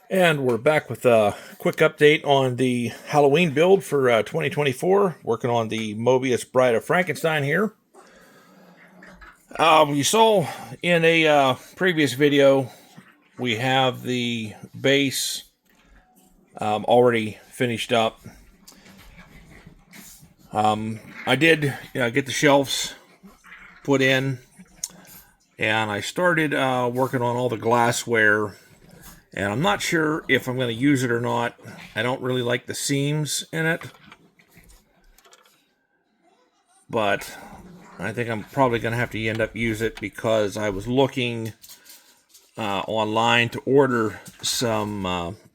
And we're back with a quick update on the Halloween build for 2024. Working on the Mobius Bride of Frankenstein here. You saw in a previous video, we have the base already finished up. I did get the shelves put in, and I started working on all the glassware. And I'm not sure if I'm going to use it or not. I don't really like the seams in it. But I think I'm probably going to have to end up use it because I was looking online to order some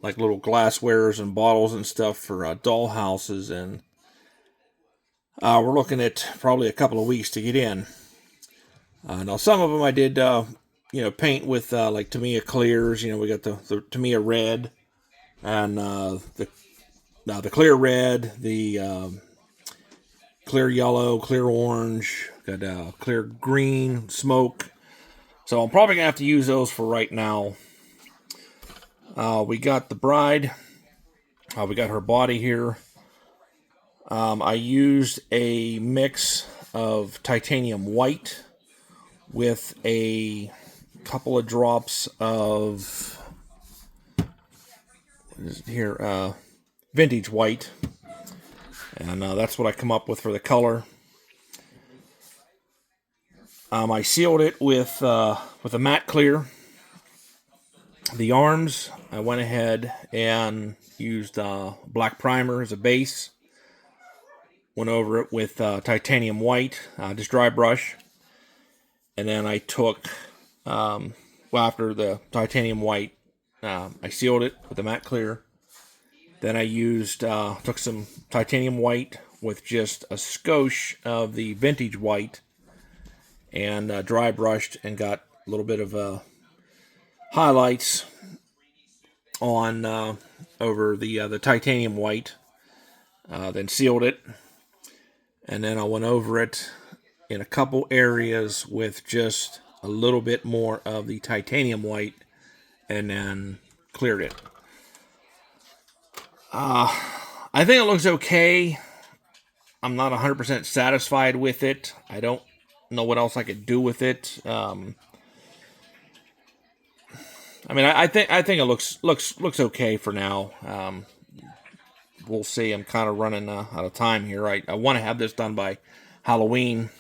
like little glasswares and bottles and stuff for doll houses. And we're looking at probably a couple of weeks to get in. Now, some of them I did paint with like Tamiya clears. We got the Tamiya red and the clear red, the clear yellow, clear orange, got clear green, smoke. So I'm probably gonna have to use those for right now. We got the bride. We got her body here. I used a mix of titanium white with a couple of drops of vintage white, and that's what I come up with for the color. I sealed it with a matte clear. The arms, I went ahead and used black primer as a base. Went over it with titanium white, just dry brush. And then I took, after the titanium white, I sealed it with a matte clear. Then I took some titanium white with just a skosh of the vintage white and dry brushed and got a little bit of highlights on over the titanium white. Then sealed it, and then I went over it in a couple areas with just a little bit more of the titanium white, and then cleared it. I think it looks okay. I'm not 100% satisfied with it. I don't know what else I could do with it. I think it looks okay for now. We'll see. I'm kind of running out of time here. I want to have this done by Halloween.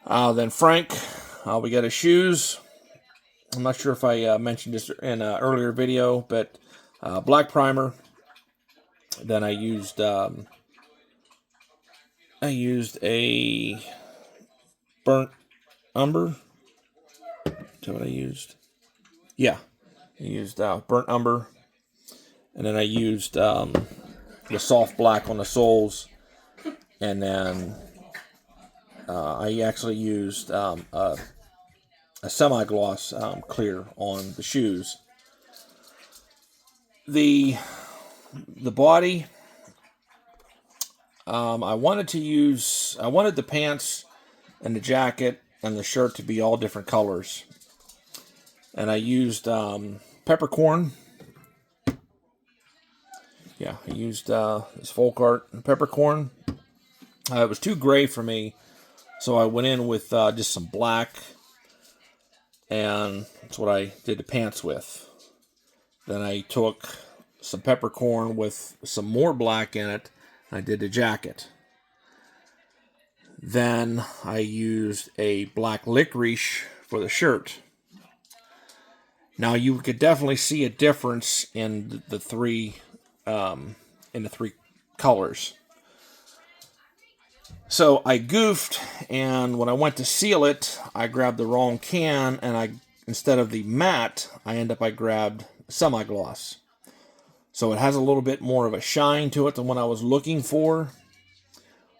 Then Frank, we got his shoes. I'm not sure if I mentioned this in an earlier video, but black primer. Then I used a burnt umber. Is that what I used? Yeah, I used burnt umber, and then I used the soft black on the soles, and then I actually used a semi-gloss clear on the shoes. The body, I wanted the pants and the jacket and the shirt to be all different colors. And I used peppercorn. Yeah, I used this folk art peppercorn. It was too gray for me, so I went in with just some black, and that's what I did the pants with. Then I took some peppercorn with some more black in it, and I did the jacket. Then I used a black licorice for the shirt. Now you could definitely see a difference in the three colors. So I goofed, and when I went to seal it, I grabbed the wrong can, and instead of the matte, I grabbed semi-gloss. So it has a little bit more of a shine to it than what I was looking for.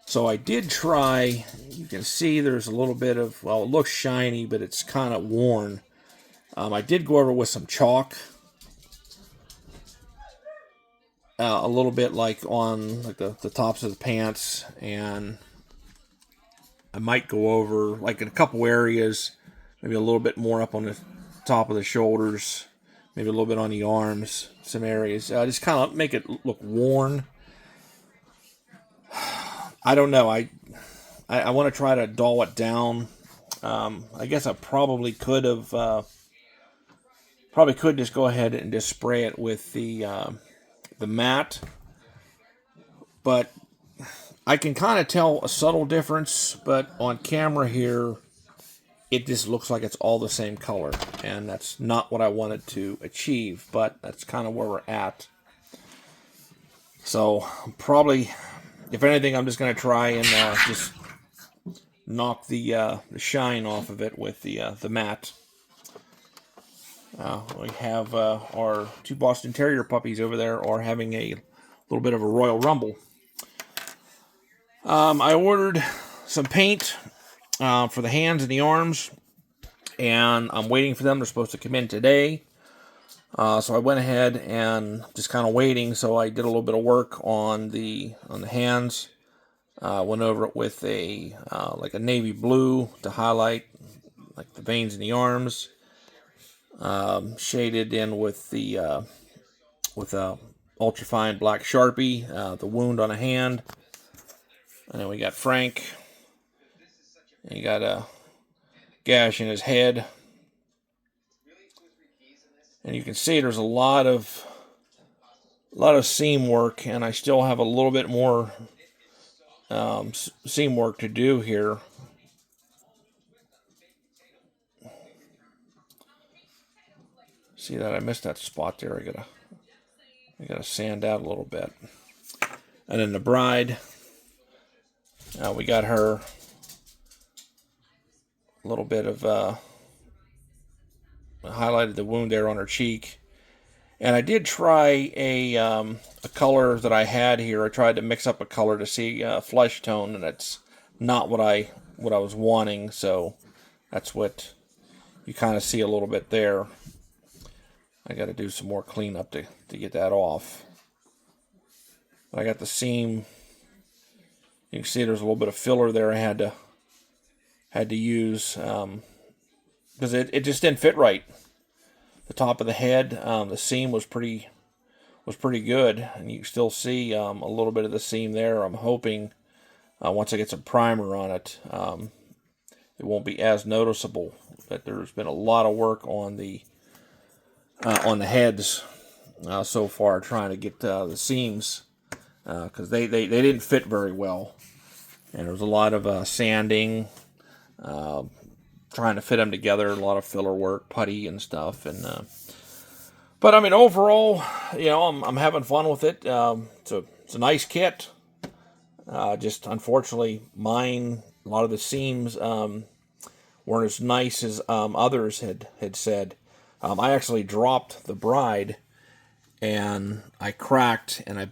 So I did try. You can see there's a little bit of, it looks shiny, but it's kind of worn. I did go over with some chalk, a little bit like on like the tops of the pants, and I might go over like in a couple areas, maybe a little bit more up on the top of the shoulders, maybe a little bit on the arms, some areas. Just kind of make it look worn. I don't know. I want to try to dull it down. I guess I probably could have, just go ahead and just spray it with the matte. But I can kind of tell a subtle difference, but on camera here, it just looks like it's all the same color, and that's not what I wanted to achieve, but that's kind of where we're at. So probably, if anything, I'm just going to try and just knock the shine off of it with the matte. We have our 2 Boston Terrier puppies over there are having a little bit of a Royal Rumble. I ordered some paint for the hands and the arms, and I'm waiting for them. They're supposed to come in today. So I went ahead and just kind of waiting. So I did a little bit of work on the hands. Went over it with a like a navy blue to highlight like the veins in the arms. Shaded in with the with a ultrafine black Sharpie, the wound on a hand. And then we got Frank. He got a gash in his head. And you can see there's a lot of seam work, and I still have a little bit more seam work to do here. See that I missed that spot there. I gotta sand out a little bit. And then the bride, we got her a little bit of highlighted the wound there on her cheek. And I did try a color that I had here. I tried to mix up a color to see flesh tone, and it's not what I was wanting. So that's what you kind of see a little bit there. I got to do some more cleanup to get that off. But I got the seam. You can see there's a little bit of filler there. I had to use because it just didn't fit right. The top of the head, the seam was pretty good, and you can still see a little bit of the seam there. I'm hoping once I get some primer on it, it won't be as noticeable. But there's been a lot of work on the heads so far, trying to get the seams because they didn't fit very well, and there was a lot of sanding, trying to fit them together, a lot of filler work, putty and stuff, and but I mean overall, I'm having fun with it. It's a nice kit. Just unfortunately, a lot of the seams weren't as nice as others had said. I actually dropped the bride, and I cracked, and I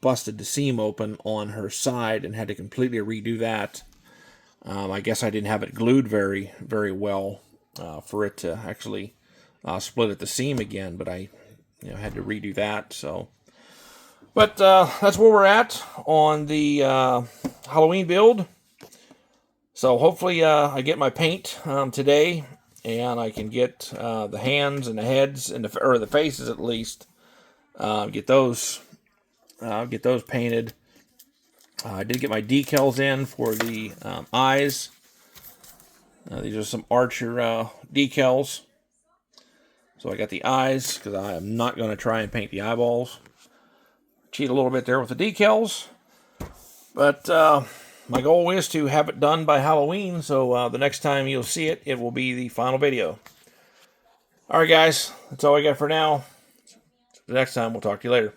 busted the seam open on her side and had to completely redo that. I guess I didn't have it glued very, very well for it to actually split at the seam again, but I had to redo that. So, but that's where we're at on the Halloween build. So hopefully I get my paint today, and I can get the hands and the heads and the faces at least. Get those painted. I did get my decals in for the eyes. These are some Archer decals. So I got the eyes because I am not going to try and paint the eyeballs. Cheat a little bit there with the decals. But my goal is to have it done by Halloween. So the next time you'll see it, it will be the final video. Alright guys, that's all I got for now. The next time, we'll talk to you later.